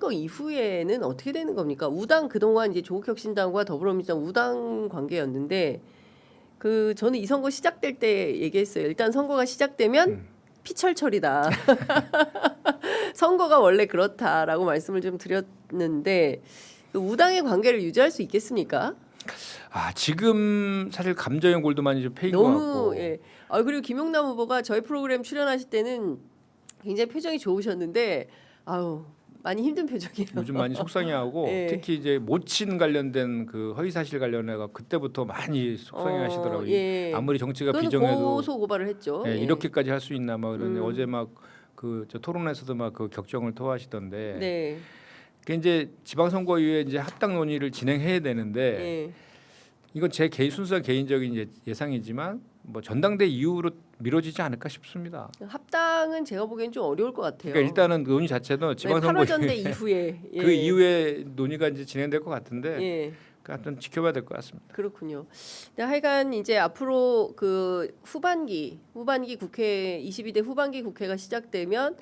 선거 이후에는 어떻게 되는 겁니까? 우당 그동안 이제 조국혁신당과 더불어민주당 우당 관계였는데 그 저는 이 선거 시작될 때 얘기했어요. 일단 선거가 시작되면 피철철이다. 선거가 원래 그렇다라고 말씀을 좀 드렸는데 그 우당의 관계를 유지할 수 있겠습니까? 지금 사실 감정의 골도 많이 좀 패인 것 너무 같고. 예. 그리고 김용남 후보가 저희 프로그램 출연하실 때는 굉장히 표정이 좋으셨는데 아유 많이 힘든 표정이에요. 요즘 많이 속상해하고 예. 특히 이제 모친 관련된 그 허위 사실 관련해가 그때부터 많이 속상해하시더라고요. 예. 아무리 정치가 그건 비정해도 고소 고발을 했죠. 예. 이렇게까지 할 수 있나 막 그러는데 어제 막 그 토론에서도 막 그 격정을 토하시던데. 네. 그 이제 지방선거 이후에 이제 합당 논의를 진행해야 되는데 예. 이건 제 순수한 개인적인 예상이지만 뭐 전당대 이후로 미뤄지지 않을까 싶습니다. 합당은 제가 보기엔 좀 어려울 것 같아요. 그러니까 일단은 논의 자체는 지방선거 8월 전대 이후에 그 이후에 논의가 이제 진행될 것 같은데 예. 하여튼 지켜봐야 될 것 같습니다. 그렇군요. 근데 하여간 이제 앞으로 그 후반기 국회 22대 후반기 국회가 시작되면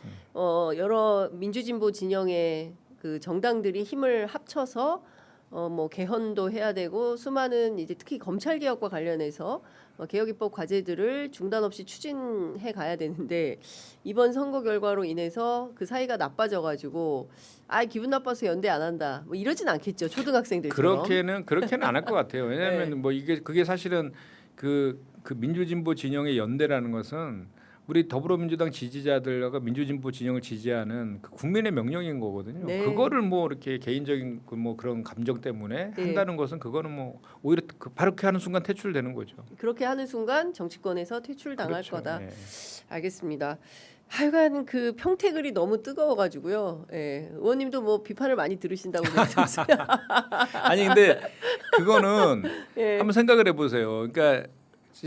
여러 민주진보 진영의 그 정당들이 힘을 합쳐서 뭐 개헌도 해야 되고 수많은 이제 특히 검찰 개혁과 관련해서 개혁 입법 과제들을 중단 없이 추진해 가야 되는데 이번 선거 결과로 인해서 그 사이가 나빠져 가지고 기분 나빠서 연대 안 한다. 뭐 이러진 않겠죠. 초등학생들처럼. 그렇게는 안 할 것 같아요. 왜냐하면 네. 뭐 그게 사실은 그 민주진보 진영의 연대라는 것은 우리 더불어민주당 지지자들과 민주진보 진영을 지지하는 그 국민의 명령인 거거든요. 네. 그거를 뭐 이렇게 개인적인 뭐 그런 감정 때문에 네. 한다는 것은 그거는 뭐 오히려 바로 그렇게 하는 순간 퇴출되는 거죠. 그렇게 하는 순간 정치권에서 퇴출당할 그렇죠. 거다. 예. 알겠습니다. 하여간 그 평택을이 너무 뜨거워가지고요. 예. 의원님도 뭐 비판을 많이 들으신다고 그러셨어요. 아니 근데 그거는 예. 한번 생각을 해보세요. 그러니까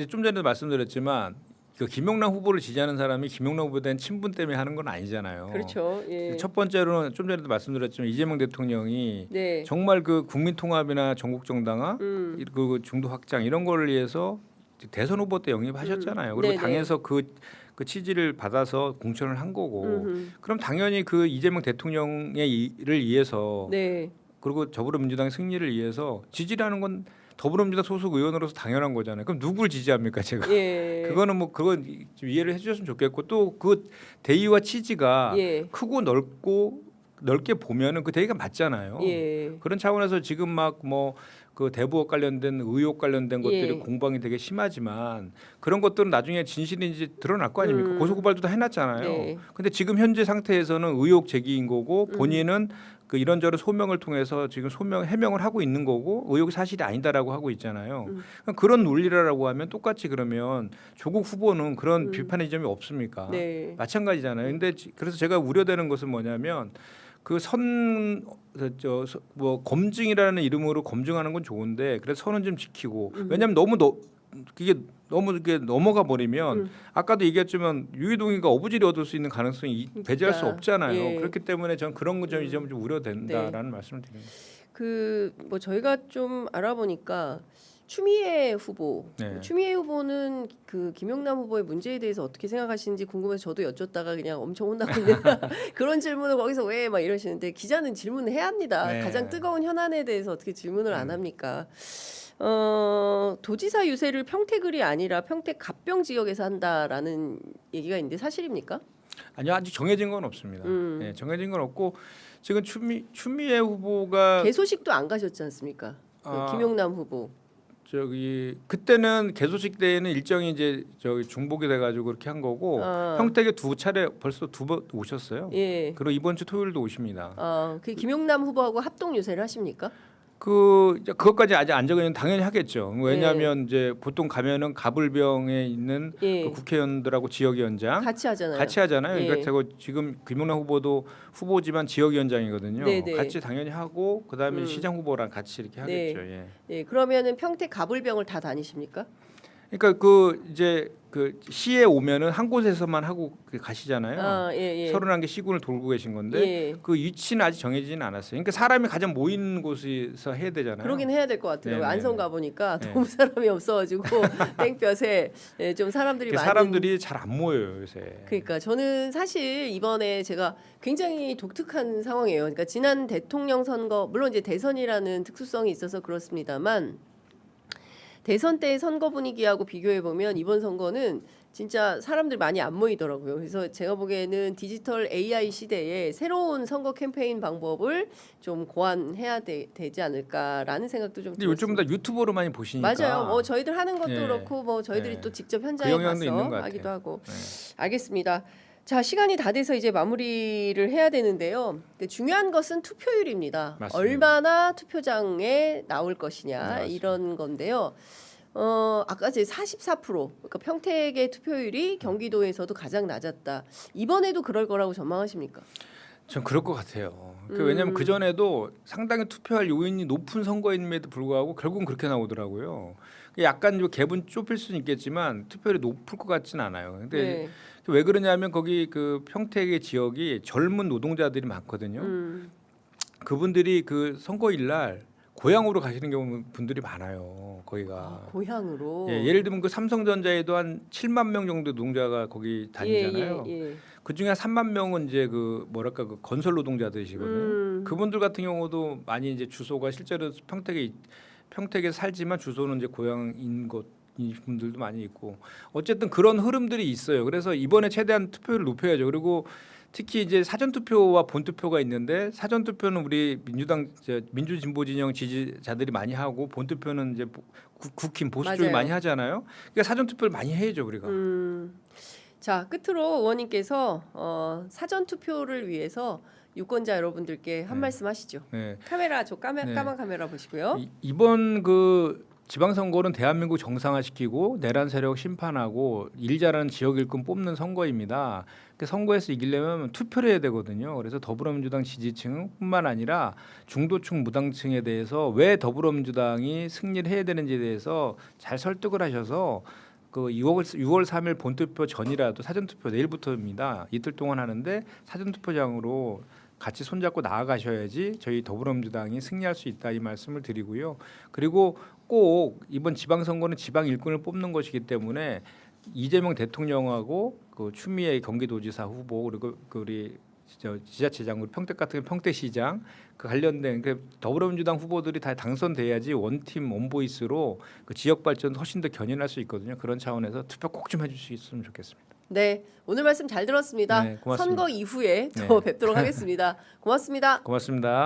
좀 전에도 말씀드렸지만 그 김용남 후보를 지지하는 사람이 김용남 후보에 대한 친분 때문에 하는 건 아니잖아요. 그렇죠. 예. 첫 번째로는 좀 전에도 말씀드렸지만 이재명 대통령이 네. 정말 그 국민통합이나 전국정당화, 그 중도 확장 이런 거를 위해서 대선 후보 때 영입하셨잖아요. 그리고 네네. 당에서 그 지지를 받아서 공천을 한 거고. 그럼 당연히 그 이재명 대통령의 일을 위해서 네. 그리고 더불어민주당의 승리를 위해서 지지라는 건 더불어민주당 소속 의원으로서 당연한 거잖아요. 그럼 누굴 지지합니까, 제가? 예. 그거는 뭐 그건 좀 이해를 해주셨으면 좋겠고 또 그 대의와 취지가 예. 크고 넓게 보면은 그 대의가 맞잖아요. 예. 그런 차원에서 지금 막 뭐 그 대부업 관련된 의혹 관련된 것들이 예. 공방이 되게 심하지만 그런 것들은 나중에 진실인지 드러날 거 아닙니까? 고소고발도 다 해놨잖아요. 네. 근데 지금 현재 상태에서는 의혹 제기인 거고 본인은 그 이런저런 소명을 통해서 지금 해명을 하고 있는 거고 의혹이 사실이 아니다라고 하고 있잖아요. 그러니까 그런 논리라고 하면 똑같이 그러면 조국 후보는 그런 비판의 점이 없습니까? 네. 마찬가지잖아요. 근데 그래서 제가 우려되는 것은 뭐냐면 그 뭐 검증이라는 이름으로 검증하는 건 좋은데 그래서 선은 좀 지키고 왜냐하면 그게 너무 이렇게 넘어가 버리면 아까도 얘기했지만 유해동이가 어부지리 얻을 수 있는 가능성이 배제할 수 없잖아요. 예. 그렇기 때문에 저는 그런 점이 좀 우려된다라는 말씀을 드립니다. 그 뭐 저희가 좀 알아보니까 추미애 후보, 네. 추미애 후보는 그 김용남 후보의 문제에 대해서 어떻게 생각하시는지 궁금해서 저도 여쭙다가 그냥 엄청 혼나고 있는 그런 질문을 거기서 왜 막 이러시는데 기자는 질문을 해야 합니다. 네. 가장 뜨거운 현안에 대해서 어떻게 질문을 안 합니까? 도지사 유세를 평택을이 아니라 평택 갑병 지역에서 한다라는 얘기가 있는데 사실입니까? 아니요, 아직 정해진 건 없습니다. 네, 정해진 건 없고 지금 추미애 후보가 개소식도 안 가셨지 않습니까? 그 김용남 후보. 그때는 개소식 때에는 일정이 이제 중복이 돼가지고 그렇게 한 거고 평택에 두 차례 벌써 두 번 오셨어요. 예. 그리고 이번 주 토요일도 오십니다. 그 김용남 후보하고 합동 유세를 하십니까? 그것까지 아직 안 적어있는 당연히 하겠죠. 왜냐하면 이제 보통 가면은 가불병에 있는 예. 그 국회의원들하고 지역위원장 같이 하잖아요. 같이 하잖아요. 예. 그러니까 지금 김용남 후보도 후보지만 지역위원장이거든요. 네네. 같이 당연히 하고 그다음에 시장 후보랑 같이 이렇게 하겠죠. 예. 예. 그러면은 평택 가불병을 다 다니십니까? 그러니까 그 이제 그 시에 오면은 한 곳에서만 하고 가시잖아요. 아, 예, 예. 31개 시군을 돌고 계신 건데 예. 그 위치는 아직 정해지지는 않았어요. 그러니까 사람이 가장 모이는 곳에서 해야 되잖아요. 그러긴 해야 될 것 같아요. 네네네. 안성 가 보니까 네. 너무 사람이 없어가지고 땡볕에 예, 좀 사람들이 많은. 사람들이 잘 안 모여요 요새. 그러니까 저는 사실 이번에 제가 굉장히 독특한 상황이에요. 그러니까 지난 대통령 선거 물론 이제 대선이라는 특수성이 있어서 그렇습니다만 대선 때의 선거 분위기하고 비교해 보면 이번 선거는 진짜 사람들 많이 안 모이더라고요. 그래서 제가 보기에는 디지털 AI 시대에 새로운 선거 캠페인 방법을 좀 고안해야 되지 않을까라는 생각도 좀 근데 요즘 들었습니다. 다 유튜버로 많이 보시니까. 맞아요. 뭐 저희들 하는 것도 예. 그렇고 뭐 저희들이 예. 또 직접 그 현장에 영향도 있는 것 가서 같아요. 하기도 하고. 네. 알겠습니다. 자, 시간이 다 돼서 이제 마무리를 해야 되는데요. 중요한 것은 투표율입니다. 맞습니다. 얼마나 투표장에 나올 것이냐 네, 맞습니다. 이런 건데요. 아까 이제 44% 그러니까 평택의 투표율이 경기도에서도 가장 낮았다. 이번에도 그럴 거라고 전망하십니까? 전 그럴 것 같아요. 왜냐하면 그 전에도 상당히 투표할 요인이 높은 선거임에도 불구하고 결국은 그렇게 나오더라고요. 약간 좀 갭은 좁힐 수는 있겠지만 투표율이 높을 것 같지는 않아요. 근데 네. 왜 그러냐면 거기 그 평택의 지역이 젊은 노동자들이 많거든요. 그분들이 그 선거일 날 고향으로 가시는 경우 분들이 많아요. 거기가. 고향으로. 예, 예를 들면 그 삼성전자에도 한 7만 명 정도 노동자가 거기 다니잖아요. 예. 그 중에 한 3만 명은 이제 그 뭐랄까 그 건설 노동자들이시거든요. 그분들 같은 경우도 많이 이제 주소가 실제로 평택에 살지만 주소는 이제 고향인 이 분들도 많이 있고 어쨌든 그런 흐름들이 있어요. 그래서 이번에 최대한 투표율을 높여야죠. 그리고 특히 이제 사전 투표와 본 투표가 있는데 사전 투표는 우리 민주당 민주진보 진영 지지자들이 많이 하고 본 투표는 이제 국힘 보수 쪽이 맞아요. 많이 하잖아요. 그러니까 사전 투표를 많이 해야죠 우리가. 자, 끝으로 의원님께서 사전 투표를 위해서 유권자 여러분들께 한 말씀 하시죠. 네. 카메라 까만 카메라 보시고요. 이번 그 지방선거는 대한민국 정상화시키고 내란 세력 심판하고 일 잘하는 지역 일꾼 뽑는 선거입니다. 그 선거에서 이기려면 투표를 해야 되거든요. 그래서 더불어민주당 지지층뿐만 아니라 중도층 무당층에 대해서 왜 더불어민주당이 승리를 해야 되는지에 대해서 잘 설득을 하셔서 그 6월 3일 본투표 전이라도 사전투표 내일부터입니다. 이틀 동안 하는데 사전투표장으로 같이 손잡고 나아가셔야지 저희 더불어민주당이 승리할 수 있다 이 말씀을 드리고요. 그리고 꼭 이번 지방선거는 지방 일꾼을 뽑는 것이기 때문에 이재명 대통령하고 그 추미애 경기도지사 후보 그리고 그 우리 지자체장 우리 평택 같은 경우 평택시장 그 관련된 그 더불어민주당 후보들이 다 당선돼야지 원팀 원보이스로 그 지역 발전 훨씬 더 견인할 수 있거든요. 그런 차원에서 투표 꼭 좀 해주셨으면 좋겠습니다. 네, 오늘 말씀 잘 들었습니다. 네, 고맙습니다. 선거 이후에 또 뵙도록 하겠습니다. 고맙습니다. 고맙습니다.